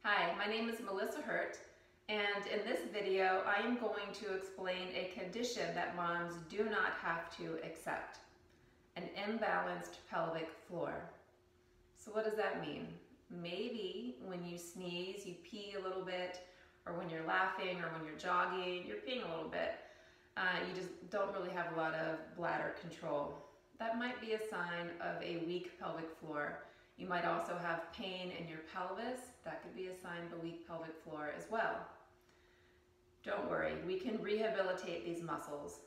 Hi, my name is Melissa Hurt, and in this video I am going to explain a condition that moms do not have to accept: an imbalanced pelvic floor. So what does that mean? Maybe when you sneeze, you pee a little bit, or when you're laughing, or when you're jogging, you're peeing a little bit. You just don't really have a lot of bladder control. That might be a sign of a weak pelvic floor. You might also have pain in your pelvis. That could be a sign of a weak pelvic floor as well. Don't worry, we can rehabilitate these muscles.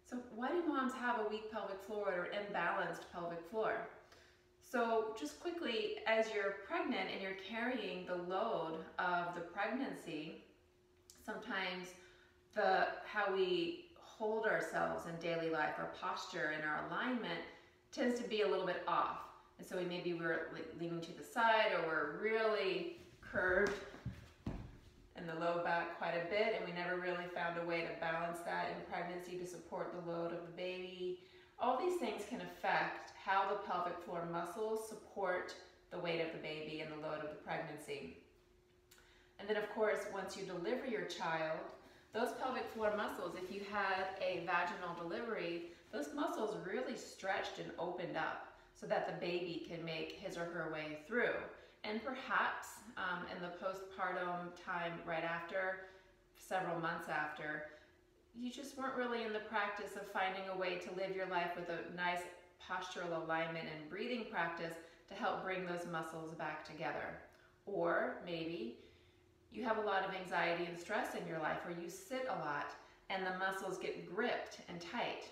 So why do moms have a weak pelvic floor or imbalanced pelvic floor? So just quickly, as you're pregnant and you're carrying the load of the pregnancy, sometimes how we hold ourselves in daily life, our posture and our alignment tends to be a little bit off. And so maybe we're leaning to the side, or we're really curved in the low back quite a bit, and we never really found a way to balance that in pregnancy to support the load of the baby. All these things can affect how the pelvic floor muscles support the weight of the baby and the load of the pregnancy. And then of course, once you deliver your child, those pelvic floor muscles, if you had a vaginal delivery, those muscles really stretched and opened up so that the baby can make his or her way through. And perhaps in the postpartum time right after, several months after, you just weren't really in the practice of finding a way to live your life with a nice postural alignment and breathing practice to help bring those muscles back together. Or maybe you have a lot of anxiety and stress in your life, or you sit a lot and the muscles get gripped and tight.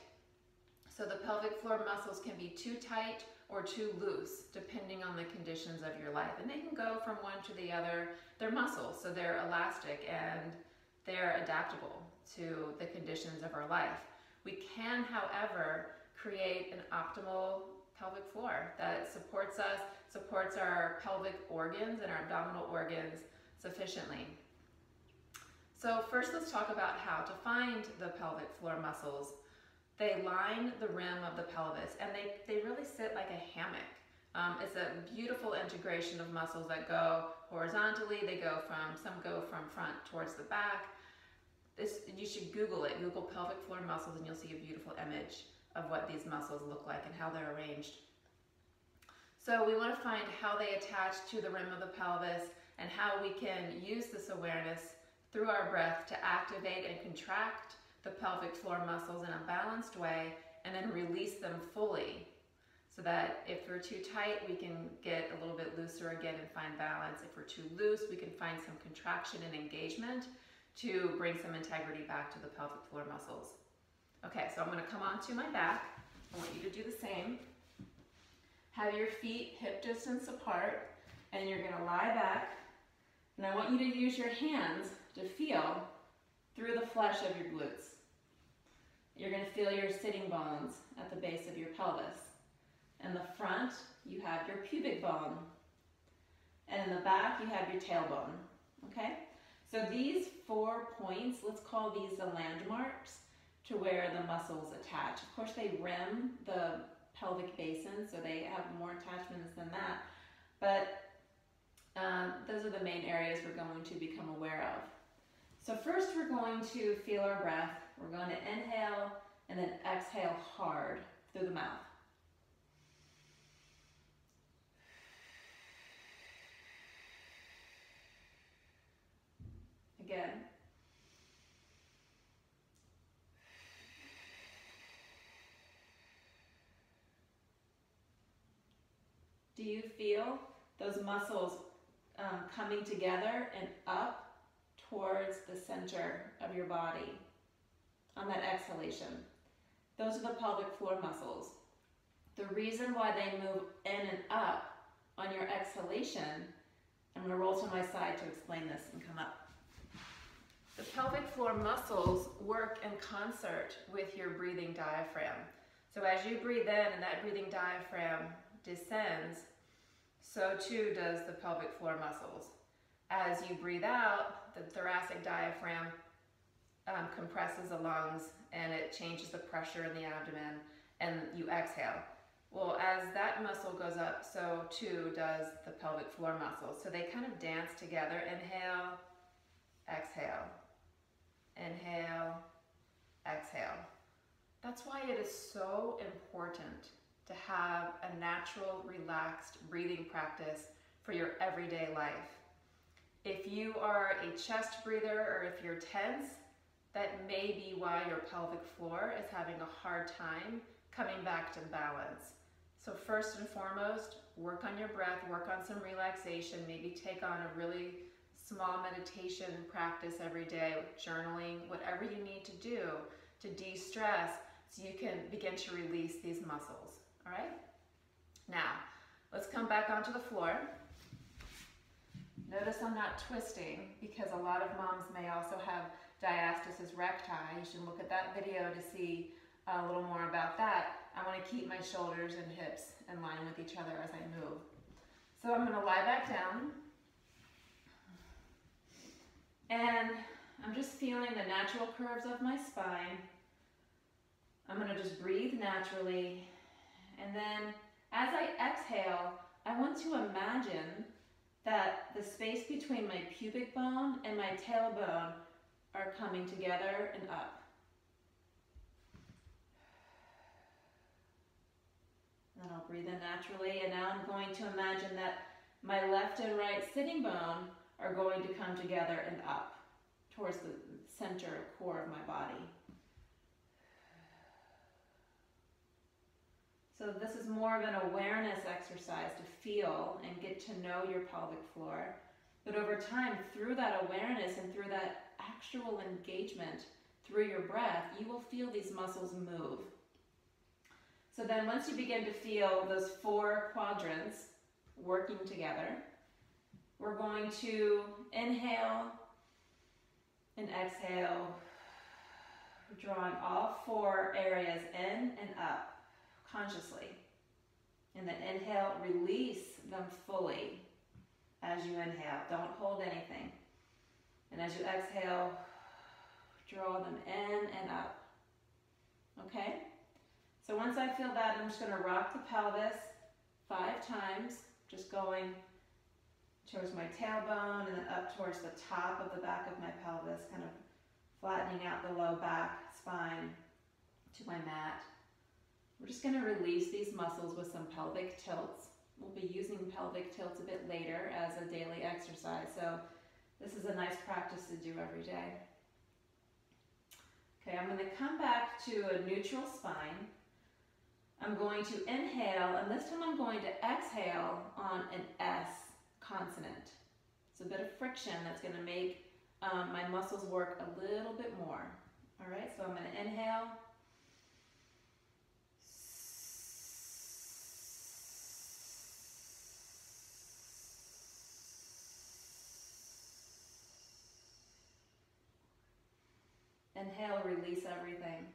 So the pelvic floor muscles can be too tight or too loose, depending on the conditions of your life. And they can go from one to the other. They're muscles, so they're elastic and they're adaptable to the conditions of our life. We can, however, create an optimal pelvic floor that supports us, supports our pelvic organs and our abdominal organs sufficiently. So first, let's talk about how to find the pelvic floor muscles. They line the rim of the pelvis, and they really sit like a hammock. It's a beautiful integration of muscles that go horizontally. Some go from front towards the back. You should Google it. Google pelvic floor muscles, and you'll see a beautiful image of what these muscles look like and how they're arranged. So we want to find how they attach to the rim of the pelvis and how we can use this awareness through our breath to activate and contract the pelvic floor muscles in a balanced way, and then release them fully, so that if we're too tight, we can get a little bit looser again and find balance. If we're too loose, we can find some contraction and engagement to bring some integrity back to the pelvic floor muscles. Okay, so I'm going to come onto my back. I want you to do the same. Have your feet hip distance apart, and you're going to lie back. And I want you to use your hands to feel through the flesh of your glutes. You're going to feel your sitting bones at the base of your pelvis. In the front, you have your pubic bone. And in the back, you have your tailbone. Okay? So these 4 points, let's call these the landmarks to where the muscles attach. Of course, they rim the pelvic basin, so they have more attachments than that. But those are the main areas we're going to become aware of. So first, we're going to feel our breath. We're going to inhale and then exhale hard through the mouth. Again. Do you feel those muscles coming together and up towards the center of your body on that exhalation? Those are the pelvic floor muscles. The reason why they move in and up on your exhalation, I'm going to roll to my side to explain this and come up. The pelvic floor muscles work in concert with your breathing diaphragm. So as you breathe in and that breathing diaphragm descends, so too does the pelvic floor muscles. As you breathe out, the thoracic diaphragm compresses the lungs and it changes the pressure in the abdomen, and you exhale. Well, as that muscle goes up, so too does the pelvic floor muscle. So they kind of dance together. Inhale, exhale. Inhale, exhale. That's why it is so important to have a natural, relaxed breathing practice for your everyday life. If you are a chest breather or if you're tense, that may be why your pelvic floor is having a hard time coming back to balance. So first and foremost, work on your breath, work on some relaxation, maybe take on a really small meditation practice every day, journaling, whatever you need to do to de-stress so you can begin to release these muscles, all right? Now, let's come back onto the floor. Notice I'm not twisting because a lot of moms may also have diastasis recti. You should look at that video to see a little more about that. I want to keep my shoulders and hips in line with each other as I move. So I'm going to lie back down. And I'm just feeling the natural curves of my spine. I'm going to just breathe naturally. And then as I exhale, I want to imagine that the space between my pubic bone and my tailbone are coming together and up. Then I'll breathe in naturally, and now I'm going to imagine that my left and right sitting bone are going to come together and up towards the center core of my body. So this is more of an awareness exercise to feel and get to know your pelvic floor. But over time, through that awareness and through that actual engagement through your breath, you will feel these muscles move. So then once you begin to feel those 4 quadrants working together, we're going to inhale and exhale, drawing all 4 areas in and up consciously. And then inhale, release them fully as you inhale. Don't hold anything. And as you exhale, draw them in and up. Okay? So once I feel that, I'm just going to rock the pelvis 5 times, just going towards my tailbone and then up towards the top of the back of my pelvis, kind of flattening out the low back spine to my mat. We're just going to release these muscles with some pelvic tilts. We'll be using pelvic tilts a bit later as a daily exercise, so this is a nice practice to do every day. Okay, I'm going to come back to a neutral spine. I'm going to inhale, and this time I'm going to exhale on an S consonant. It's a bit of friction that's going to make my muscles work a little bit more. All right, so I'm going to inhale. Inhale, release everything.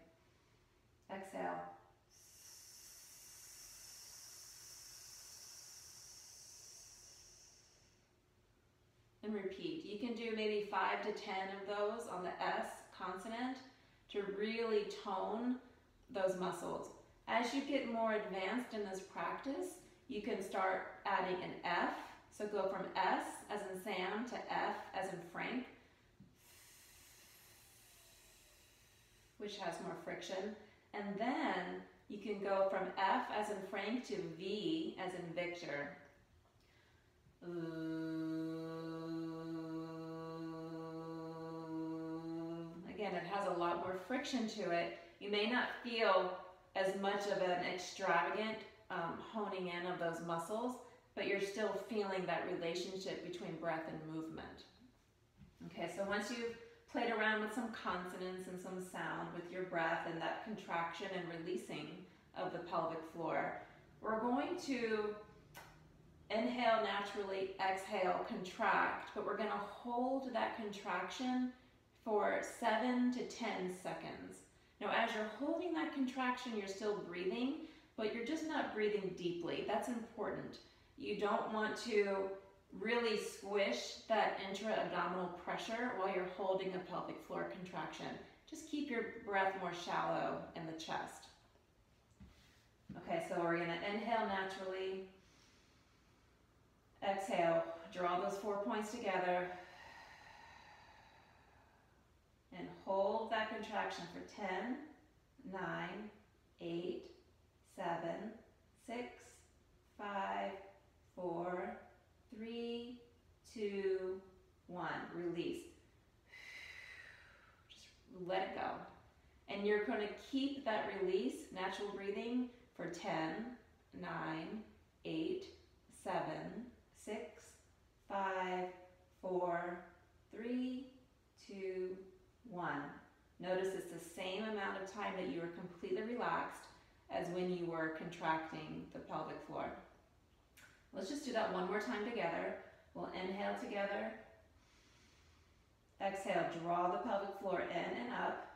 Exhale. And repeat. You can do maybe 5 to 10 of those on the S consonant to really tone those muscles. As you get more advanced in this practice, you can start adding an F. So go from S as in Sam to F as in Frank, which has more friction. And then you can go from F as in Frank to V as in Victor. Again, it has a lot more friction to it. You may not feel as much of an extravagant honing in of those muscles, but you're still feeling that relationship between breath and movement. Okay, so once you've played around with some consonants and some sound with your breath and that contraction and releasing of the pelvic floor, we're going to inhale naturally, exhale, contract, but we're going to hold that contraction for 7 to 10 seconds. Now, as you're holding that contraction, you're still breathing, but you're just not breathing deeply. That's important. You don't want to really squish that intra-abdominal pressure while you're holding a pelvic floor contraction. Just keep your breath more shallow in the chest. Okay, so we're gonna inhale naturally. Exhale, draw those 4 points together. And hold that contraction for 10, 9, 8, 7, 6, 5, 4, 3, 2, 1. Release. Just let it go. And you're going to keep that release, natural breathing, for 10, 9, 8, 7, 6, 5, 4, 3, 2, 1. Notice it's the same amount of time that you are completely relaxed as when you were contracting the pelvic floor. Let's just do that one more time together. We'll inhale together. Exhale, draw the pelvic floor in and up.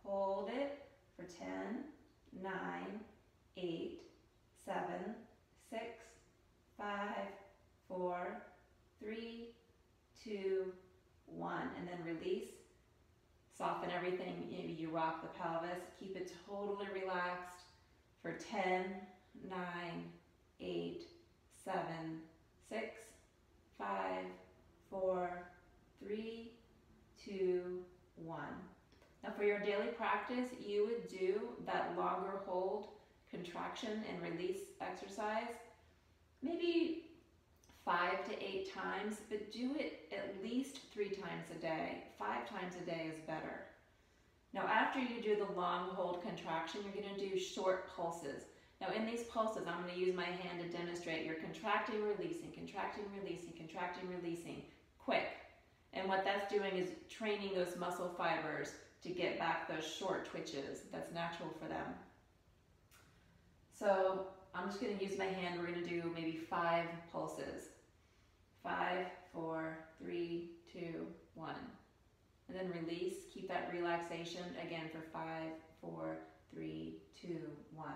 Hold it for 10, 9, 8, 7, 6, 5, 4, 3, 2, 1. And then release. Soften everything. Maybe you rock the pelvis. Keep it totally relaxed for 10, 9, 8, 7, 6, 5, 4, 3, 2, 1. Now for your daily practice, you would do that longer hold, contraction, and release exercise maybe 5 to 8 times, but do it at least 3 times a day. 5 times a day is better. Now after you do the long hold contraction, you're going to do short pulses. Now in these pulses, I'm going to use my hand to demonstrate. You're contracting, releasing, contracting, releasing, contracting, releasing, quick. And what that's doing is training those muscle fibers to get back those short twitches. That's natural for them. So I'm just going to use my hand. We're going to do maybe 5 pulses. 5, 4, 3, 2, 1. And then release. Keep that relaxation again for 5, 4, 3, 2, 1.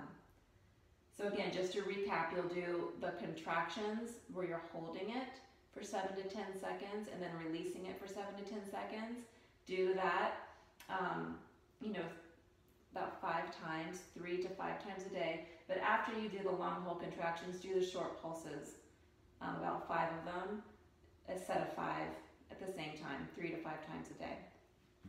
So again, just to recap, you'll do the contractions where you're holding it for 7 to 10 seconds and then releasing it for 7 to 10 seconds. Do that, about 5 times, 3 to 5 times a day. But after you do the long hold contractions, do the short pulses, about 5 of them, a set of 5 at the same time, 3 to 5 times a day.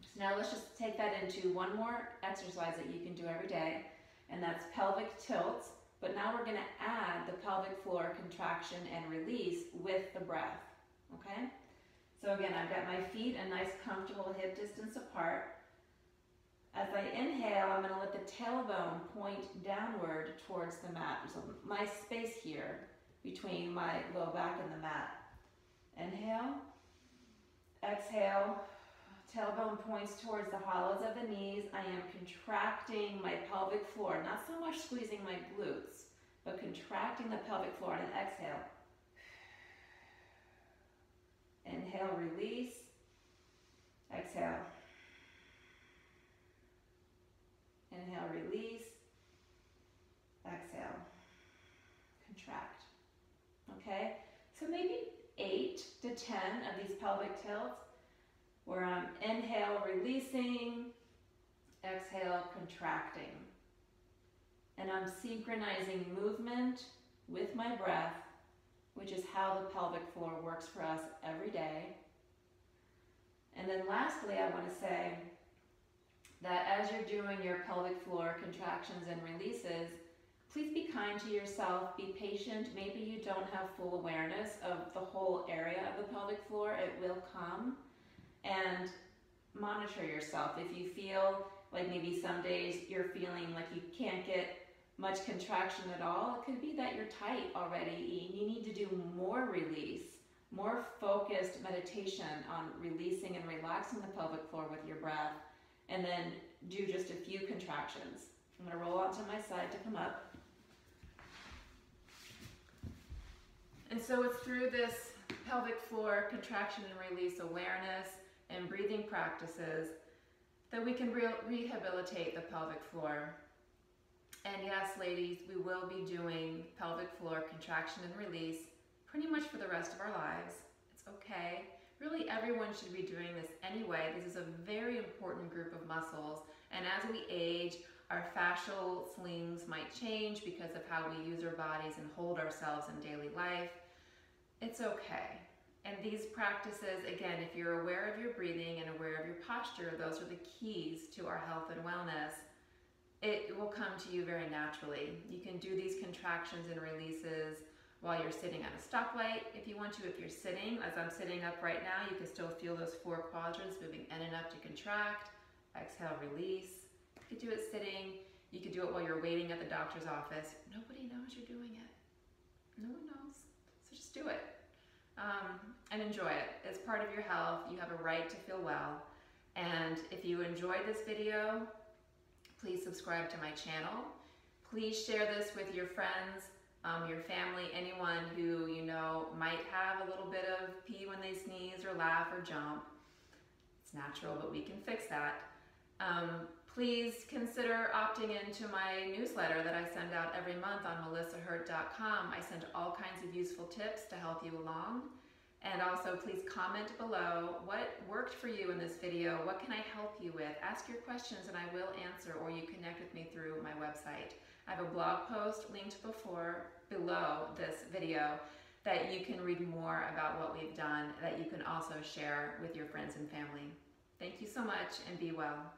So now let's just take that into one more exercise that you can do every day, and that's pelvic tilts. But now we're going to add the pelvic floor contraction and release with the breath, okay? So again, I've got my feet a nice comfortable hip distance apart. As I inhale, I'm going to let the tailbone point downward towards the mat. There's a nice space here between my low back and the mat. Inhale, exhale, tailbone points towards the hollows of the knees. I am contracting my pelvic floor, not so much squeezing my glutes, but contracting the pelvic floor. And then exhale. Inhale, release. Exhale. Inhale, release. Exhale. Contract. Okay? So maybe 8 to 10 of these pelvic tilts where I'm inhale, releasing, exhale, contracting. And I'm synchronizing movement with my breath, which is how the pelvic floor works for us every day. And then lastly, I want to say that as you're doing your pelvic floor contractions and releases, please be kind to yourself, be patient. Maybe you don't have full awareness of the whole area of the pelvic floor. It will come. And monitor yourself. If you feel like maybe some days you're feeling like you can't get much contraction at all, it could be that you're tight already and you need to do more release, more focused meditation on releasing and relaxing the pelvic floor with your breath, and then do just a few contractions. I'm going to roll onto my side to come up. And so it's through this pelvic floor contraction and release awareness and breathing practices that we can rehabilitate the pelvic floor. And yes, ladies, we will be doing pelvic floor contraction and release pretty much for the rest of our lives. It's okay. Really, everyone should be doing this anyway. This is a very important group of muscles. And as we age, Our fascial slings might change because of how we use our bodies and hold ourselves in daily life. It's okay. And these practices, again, if you're aware of your breathing and aware of your posture, those are the keys to our health and wellness. It will come to you very naturally. You can do these contractions and releases while you're sitting at a stoplight if you want to. If you're sitting, as I'm sitting up right now, you can still feel those 4 quadrants moving in and up to contract. Exhale, release. You could do it sitting. You could do it while you're waiting at the doctor's office. Nobody knows you're doing it. No one knows. So just do it. And enjoy it. It's part of your health. You have a right to feel well. And if you enjoyed this video, please subscribe to my channel. Please share this with your friends, your family, anyone who you know might have a little bit of pee when they sneeze or laugh or jump. It's natural, but we can fix that. Please consider opting into my newsletter that I send out every month on melissahurt.com. I send all kinds of useful tips to help you along. And also please comment below what worked for you in this video. What can I help you with? Ask your questions and I will answer, or you connect with me through my website. I have a blog post linked below this video that you can read more about what we've done, that you can also share with your friends and family. Thank you so much and be well.